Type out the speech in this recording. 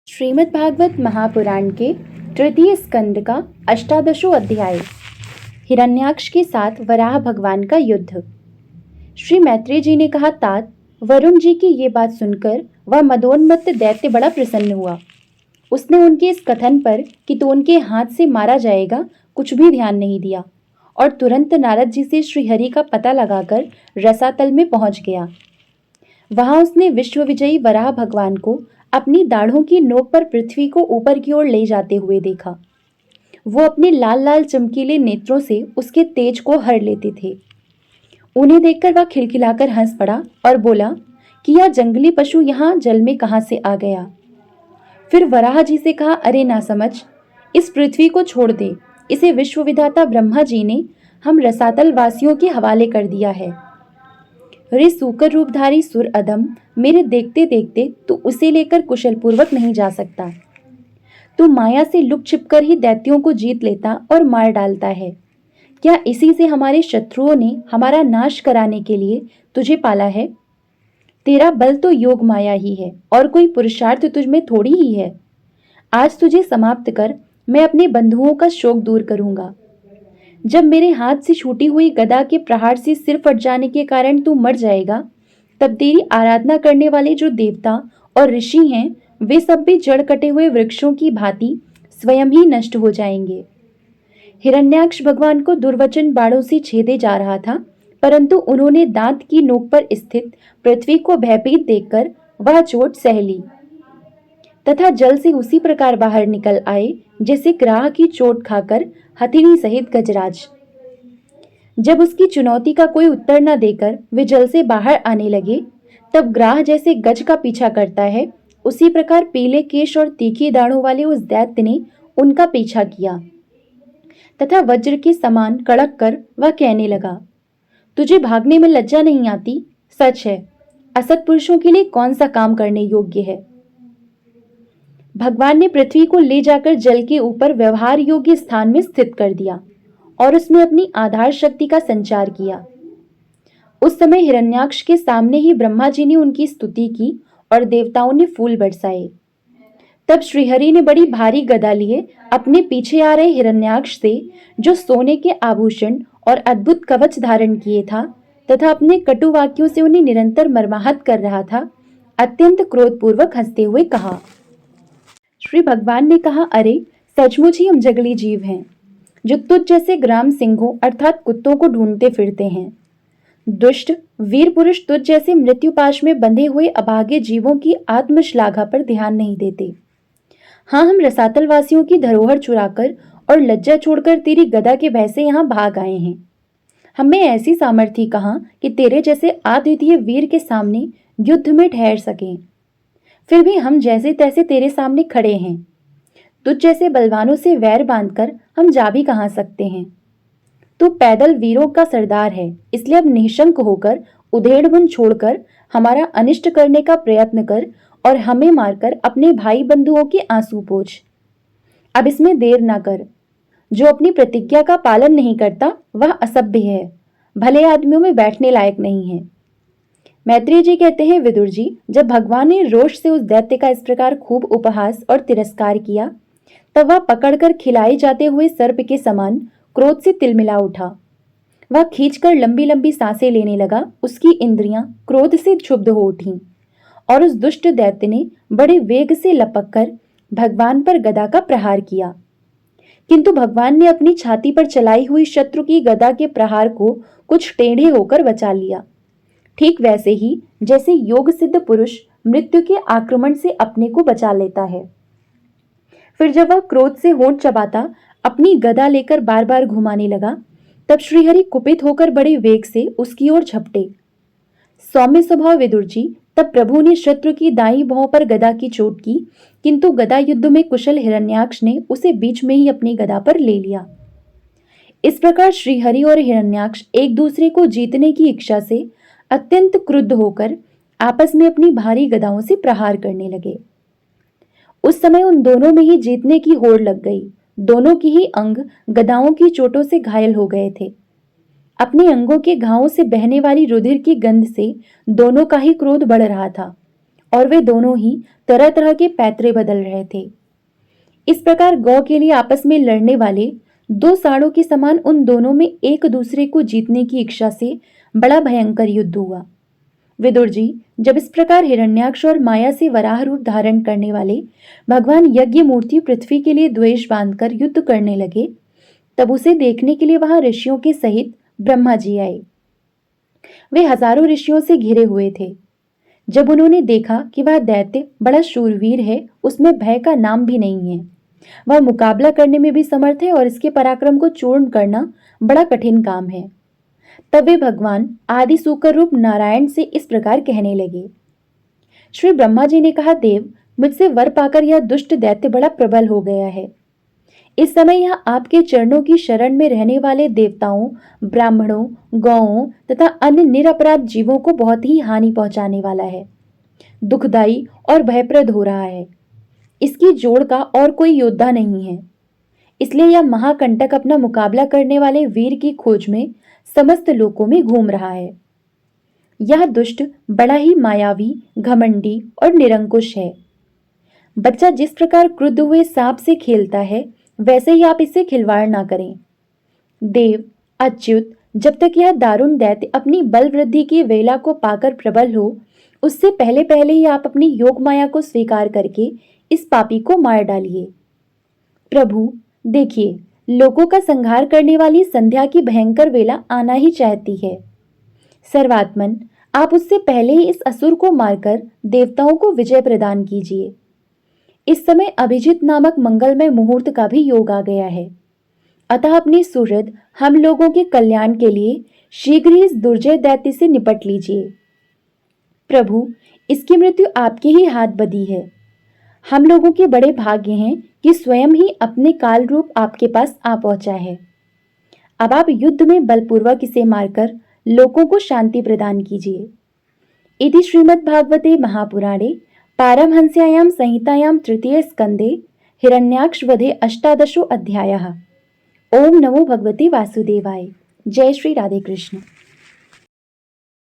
श्रीमद् भागवत महापुराण के तृतीय स्कंद का अष्टादशों अध्याय। हिरण्याक्ष के साथ वराह भगवान का युद्ध। श्री मैत्रेय जी ने कहा, तात वरुण जी की ये बात सुनकर वह मदोन्मत्त दैत्य बड़ा प्रसन्न हुआ। उसने उनके इस कथन पर कि तो उनके हाथ से मारा जाएगा कुछ भी ध्यान नहीं दिया और तुरंत नारद जी से श्रीहरि का पता लगाकर रसातल में पहुंच गया। वहां उसने विश्व विजयी वराह भगवान को अपनी दाढ़ों की नोक पर पृथ्वी को ऊपर की ओर ले जाते हुए देखा। वो अपने लाल लाल चमकीले नेत्रों से उसके तेज को हर लेते थे। उन्हें देखकर वह खिलखिलाकर हंस पड़ा और बोला कि यह जंगली पशु यहाँ जल में कहाँ से आ गया। फिर वराह जी से कहा, अरे ना समझ, इस पृथ्वी को छोड़ दे। इसे विश्व विधाता ब्रह्मा जी ने हम रसातल वासियों के हवाले कर दिया है। रे सूकर रूपधारी सुर अधम, मेरे देखते देखते तू उसे लेकर कुशल पूर्वक नहीं जा सकता। तू माया से लुक छिपकर ही दैत्यों को जीत लेता और मार डालता है। क्या इसी से हमारे शत्रुओं ने हमारा नाश कराने के लिए तुझे पाला है? तेरा बल तो योग माया ही है और कोई पुरुषार्थ तुझ में थोड़ी ही है। आज तुझे समाप्त कर मैं अपने बंधुओं का शोक दूर करूंगा। जब मेरे हाथ से छूटी हुई गदा के प्रहार से सिर फट जाने के कारण तू मर जाएगा, तब तेरी आराधना करने वाले जो देवता और ऋषि हैं, वे सब भी जड़ कटे हुए वृक्षों की भांति स्वयं ही नष्ट हो जाएंगे। हिरण्याक्ष भगवान को दुर्वचन बाणों से छेदे जा रहा था, परंतु उन्होंने दांत की नोक पर स्थित पृथ्वी को भयभीत देखकर वह चोट सह ली तथा जल से उसी प्रकार बाहर निकल आए जैसे ग्राह की चोट खाकर हथिनी सहित गजराज। जब उसकी चुनौती का कोई उत्तर न देकर वे जल से बाहर आने लगे, तब ग्राह जैसे गज का पीछा करता है, उसी प्रकार पीले केश और तीखी दाढ़ों वाले उस दैत्य ने उनका पीछा किया तथा वज्र के समान कड़क कर वह कहने लगा, तुझे भागने में लज्जा नहीं आती? सच है, असत पुरुषों के लिए कौन सा काम करने योग्य है। भगवान ने पृथ्वी को ले जाकर जल के ऊपर व्यवहार योग्य स्थान में स्थित कर दिया और उसमें अपनी आधार शक्ति का संचार किया। उस समय हिरण्याक्ष के सामने ही ब्रह्मा जी ने उनकी स्तुति की और देवताओं ने फूल बरसाए। तब श्रीहरि ने बड़ी भारी गदा लिए अपने पीछे आ रहे हिरण्याक्ष से, जो सोने के आभूषण और अद्भुत कवच धारण किए था तथा अपने कटु वाक्यों से उन्हें निरंतर मर्माहत कर रहा था, अत्यंत क्रोधपूर्वक हंसते हुए कहा। श्री भगवान ने कहा, अरे सचमुच ही हम जंगली जीव हैं जो तुझ जैसे ग्राम सिंहों अर्थात कुत्तों को ढूंढते फिरते हैं। दुष्ट वीर पुरुष तुझ जैसे मृत्युपाश में बंधे हुए अभागे जीवों की आत्मश्लाघा पर ध्यान नहीं देते। हाँ, हम रसातल वासियों की धरोहर चुराकर और लज्जा छोड़कर तेरी गदा के भय से यहाँ भाग आए हैं। हमें ऐसी सामर्थ्य कहाँ कि तेरे जैसे अद्वितीय वीर के सामने युद्ध में ठहर सकें। फिर भी हम जैसे तैसे तेरे सामने खड़े हैं। तुझ जैसे बलवानों से वैर बांधकर हम जा भी कहाँ सकते हैं। तू पैदल वीरों का सरदार है, इसलिए अब निशंक होकर उधेड़बुन छोड़कर हमारा अनिष्ट करने का प्रयत्न कर और हमें मारकर अपने भाई बंधुओं के आंसू पोंछ। अब इसमें देर ना कर। जो अपनी प्रतिज्ञा का पालन नहीं करता वह असभ्य है, भले आदमियों में बैठने लायक नहीं है। मैत्रेय जी कहते हैं, विदुर जी, जब भगवान ने रोष से उस दैत्य का इस प्रकार खूब उपहास और तिरस्कार किया, तब वह पकड़कर खिलाए जाते हुए सर्प के समान क्रोध से तिलमिला उठा। वह खींचकर लंबी लंबी सांसें लेने लगा। उसकी इंद्रियां क्रोध से क्षुब्ध हो उठीं और उस दुष्ट दैत्य ने बड़े वेग से लपककर भगवान पर गदा का प्रहार किया, किंतु भगवान ने अपनी छाती पर चलाई हुई शत्रु की गदा के प्रहार को कुछ टेढ़े होकर बचा लिया, ठीक वैसे ही जैसे योग सिद्ध पुरुष मृत्यु के आक्रमण से अपने को बचा लेता है। फिर जब वह क्रोध से होंठ चबाता अपनी गदा लेकर बार बार घुमाने लगा, तब श्रीहरि कुपित होकर बड़े वेग से उसकी ओर झपटे। सौम्य स्वभाव विदुर जी, तब प्रभु ने शत्रु की दाईं भौं पर गदा की चोट की, किंतु गदा युद्ध में कुशल हिरण्याक्ष ने उसे बीच में ही अपनी गदा पर ले लिया। इस प्रकार श्रीहरि और हिरण्याक्ष एक दूसरे को जीतने की इच्छा से अत्यंत क्रुद्ध होकर आपस में अपनी भारी गदाओं से प्रहार करने लगे। उस समय उन दोनों में ही जीतने की होड़ लग गई। दोनों की ही अंग गदाओं की चोटों से घायल हो गए थे। अपने अंगों के घावों से बहने वाली रुधिर की गंध से दोनों का ही क्रोध बढ़ रहा था और वे दोनों ही तरह तरह के पैतरे बदल रहे थे। इस प्रकार गौ के लिए आपस में लड़ने वाले दो साड़ों के समान उन दोनों में एक दूसरे को जीतने की इच्छा से बड़ा भयंकर युद्ध हुआ। विदुर जी, जब इस प्रकार हिरण्याक्ष और माया से वराह रूप धारण करने वाले भगवान यज्ञ मूर्ति पृथ्वी के लिए द्वेष बांधकर युद्ध करने लगे, तब उसे देखने के लिए वहां ऋषियों के सहित ब्रह्मा जी आए। वे हजारों ऋषियों से घिरे हुए थे। जब उन्होंने देखा कि वह दैत्य बड़ा शूरवीर है, उसमें भय का नाम भी नहीं है, वह मुकाबला करने में भी समर्थ है और इसके पराक्रम को चूर्ण करना बड़ा कठिन काम है, तब वे भगवान आदि सूकर रूप नारायण से इस प्रकार कहने लगे। श्री ब्रह्मा जी ने कहा, देव, मुझसे वर पाकर यह दुष्ट दैत्य बड़ा प्रबल हो गया है। इस समय यह आपके चरणों की शरण में रहने वाले देवताओं, ब्राह्मणों, गौओं तथा अन्य निरपराध जीवों को बहुत ही हानि पहुंचाने वाला है, दुखदाई और भयप्रद हो रहा है। इसकी जोड़ का और कोई योद्धा नहीं है, इसलिए यह महाकंटक अपना मुकाबला करने वाले वीर की खोज में समस्त लोकों में घूम रहा है। यह दुष्ट बड़ा ही मायावी, घमंडी और निरंकुश है। बच्चा जिस प्रकार क्रुद्ध हुए सांप से खेलता है, वैसे ही आप इससे खिलवाड़ ना करें। देव, अच्युत, जब तक यह दारुण दैत्य अपनी बल वृद्धि की वेला को पाकर प्रबल हो, उससे पहले पहले ही आप अपनी योग माया को स्वीकार करके इस पापी को मार डालिए। प्रभु, देखिए, लोगों का संहार करने वाली संध्या की भयंकर वेला आना ही चाहती है। सर्वात्मन, आप उससे पहले ही इस असुर को मारकर देवताओं को विजय प्रदान कीजिए। इस समय अभिजित नामक मंगलमय मुहूर्त का भी योग आ गया है, अतः अपनी सुहृद हम लोगों के कल्याण के लिए शीघ्र ही इस दुर्जय दैत्य से निपट लीजिए। प्रभु, इसकी मृत्यु आपके ही हाथ बधी है। हम लोगों के बड़े भाग्य हैं कि स्वयं ही अपने काल रूप आपके पास आ पहुंचा है। अब आप युद्ध में बलपूर्वक इसे मारकर लोगों को शांति प्रदान कीजिए। इति श्रीमद्भागवते महापुराणे पारमहंस्यायां संहितायां तृतीय स्कंदे हिरण्याक्ष वधे अष्टादशो अध्यायः। ओम नमो भगवते वासुदेवाय। जय श्री राधे कृष्ण।